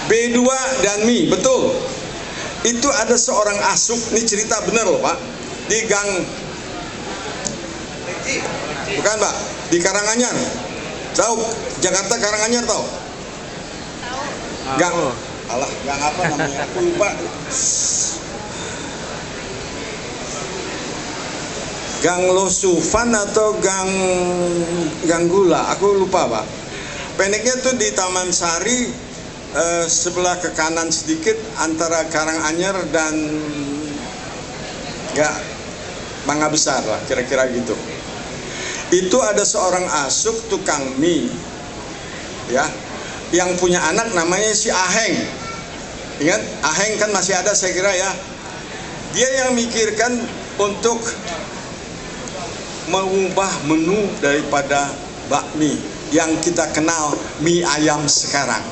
B2 dan mie, betul. Itu ada seorang asuk, ini cerita bener loh Pak, di gang, bukan Pak, di Karanganyar. Tahu Jakarta Karanganyar tahu? Gang, alah, gang apa namanya? Aku lupa. Gang Losufan atau Gang Gula, aku lupa Pak. Pendeknya tuh di Taman Sari, sebelah ke kanan sedikit antara Karanganyar dan Mangga Besar lah, kira-kira gitu. Itu ada seorang asuk tukang mie, ya, yang punya anak namanya si Aheng. Ingat Aheng kan masih ada saya kira ya. Dia yang mikirkan untuk mengubah menu daripada bakmi yang kita kenal mie ayam sekarang.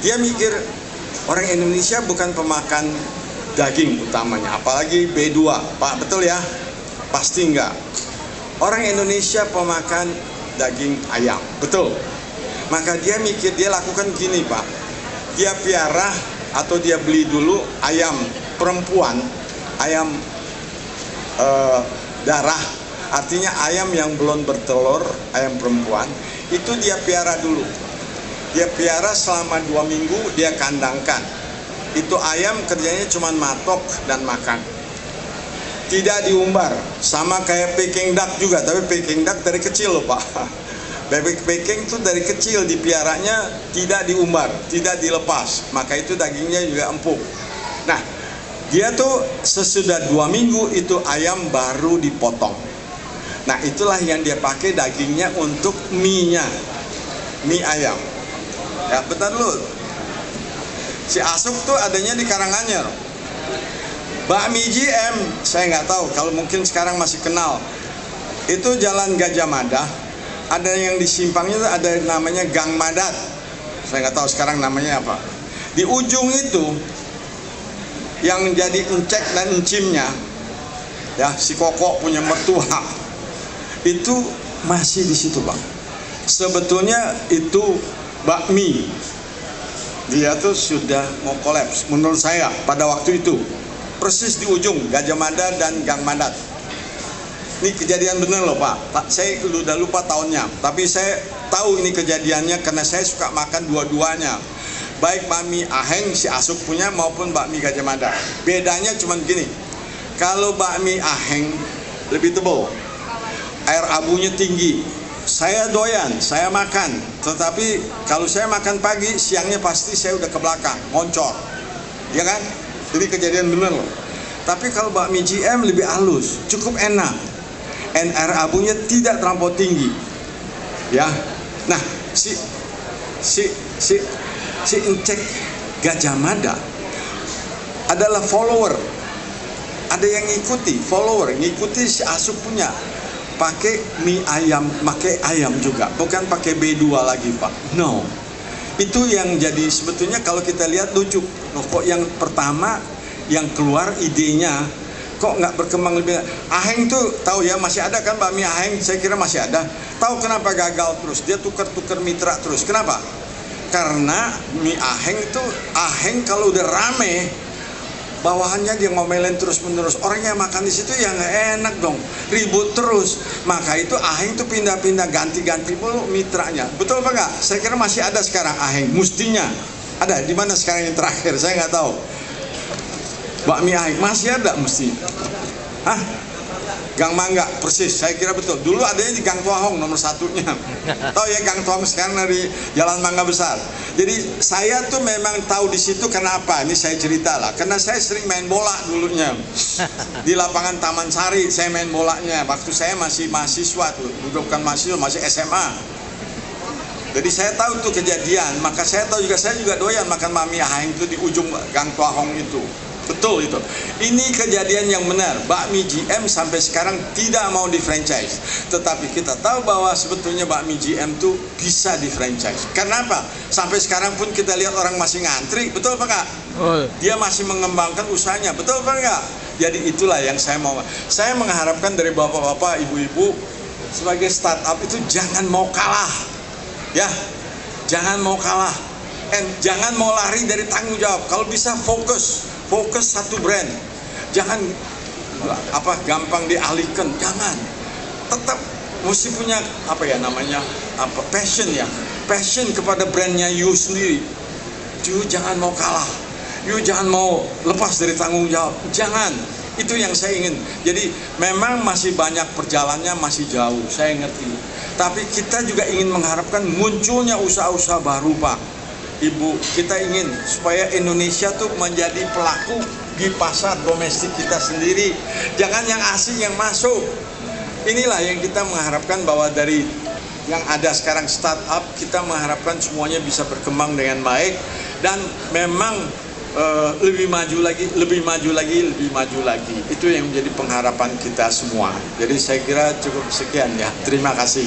Dia mikir orang Indonesia bukan pemakan daging utamanya, apalagi B2, Pak, betul ya? Pasti enggak. Orang Indonesia pemakan daging ayam, betul. Maka dia mikir, dia lakukan gini Pak, dia piara atau dia beli dulu ayam perempuan, ayam darah, artinya ayam yang belum bertelur, ayam perempuan, itu dia piara dulu. Dia piara selama 2 minggu, dia kandangkan. Itu ayam kerjanya cuma matok dan makan, tidak diumbar. Sama kayak Peking duck juga, tapi Peking duck dari kecil loh Pak. Bebek Peking itu dari kecil dipiaranya, tidak diumbar, tidak dilepas, maka itu dagingnya juga empuk. Nah, dia tuh sesudah 2 minggu itu ayam baru dipotong. Nah, itulah yang dia pakai dagingnya untuk mie-nya, mie ayam. Ya, bentar dulu. Si Asuk tuh adanya di Karanganyar. Bakmi GM, saya nggak tahu, kalau mungkin sekarang masih kenal. Itu Jalan Gajah Mada, ada yang di simpangnya ada namanya Gang Madat. Saya nggak tahu sekarang namanya apa. Di ujung itu yang jadi encek dan encimnya, ya si Koko punya mertua, itu masih di situ Bang. Sebetulnya itu bakmi, dia tuh sudah mau kolaps menurut saya pada waktu itu. Persis di ujung Gajah Mada dan Gang Madat. Ini kejadian bener loh Pak. Saya udah lupa tahunnya, tapi saya tahu ini kejadiannya karena saya suka makan dua-duanya. Baik bakmi Aheng si Asuk punya maupun bakmi Gajah Mada. Bedanya cuma gini. Kalau bakmi Aheng lebih tebal, air abunya tinggi. Saya doyan, saya makan. Tetapi kalau saya makan pagi, siangnya pasti saya udah ke belakang, ngoncor. Ya kan? Jadi kejadian bener loh. Tapi kalau bakmi GM lebih halus, cukup enak. Dan air abunya tidak terlampau tinggi. Ya. Nah, si encek Gajah Mada adalah follower. Ada yang ngikuti, follower, ngikuti si Asuk punya. Pakai mie ayam, pakai ayam juga, bukan pakai B2 lagi Pak. No. Itu yang jadi sebetulnya kalau kita lihat lucu. Kok yang pertama yang keluar idenya kok nggak berkembang lebih. Aheng tuh tahu ya, masih ada kan bakmi Aheng, saya kira masih ada. Tahu kenapa gagal terus? Dia tuker-tuker mitra terus. Kenapa? Karena mie Aheng itu, Aheng kalau udah rame, bawahannya dia ngomelin terus-menerus. Orang yang makan di situ ya nggak enak dong, ribut terus. Maka itu Aheng tuh pindah-pindah, ganti-ganti mulu mitranya. Betul apa nggak? Saya kira masih ada sekarang Aheng, mestinya ada. Di mana sekarang yang terakhir? Saya nggak tahu. Bakmi Aheng masih ada mesti. Hah? Gang Mangga, persis. Saya kira betul. Dulu adanya di Gang Tuahong nomor satunya. Tahu ya Gang Tuahong sekarang dari Jalan Mangga Besar. Jadi saya tuh memang tahu di situ kenapa. Ini saya cerita lah. Karena saya sering main bola dulunya di lapangan Taman Sari. Saya main bolanya. Waktu saya masih mahasiswa tuh, bukan mahasiswa, masih SMA. Jadi saya tahu tuh kejadian. Maka saya tahu juga, saya juga doyan makan bakmi Aheng itu di ujung Gang Tuahong itu. Betul itu. Ini kejadian yang benar. Bakmi GM sampai sekarang tidak mau di franchise. Tetapi kita tahu bahwa sebetulnya bakmi GM itu bisa di franchise. Kenapa? Sampai sekarang pun kita lihat orang masih ngantri. Betul apa enggak? Dia masih mengembangkan usahanya. Betul apa enggak? Jadi itulah yang saya mau. Saya mengharapkan dari bapak-bapak, ibu-ibu, sebagai startup itu jangan mau kalah. Ya, jangan mau kalah. Jangan mau lari dari tanggung jawab. Kalau bisa fokus satu brand. Jangan gampang dialihkan. Jangan. Tetap mesti punya passion ya. Passion kepada brandnya you sendiri. You jangan mau kalah. You jangan mau lepas dari tanggung jawab. Jangan. Itu yang saya ingin. Jadi memang masih banyak perjalanannya, masih jauh, saya ngerti. Tapi kita juga ingin mengharapkan munculnya usaha-usaha baru, Pak, Ibu. Kita ingin supaya Indonesia tuh menjadi pelaku di pasar domestik kita sendiri. Jangan yang asing yang masuk. Inilah yang kita mengharapkan, bahwa dari yang ada sekarang startup, kita mengharapkan semuanya bisa berkembang dengan baik. Dan memang lebih maju lagi. Itu yang menjadi pengharapan kita semua. Jadi saya kira cukup sekian ya. Terima kasih.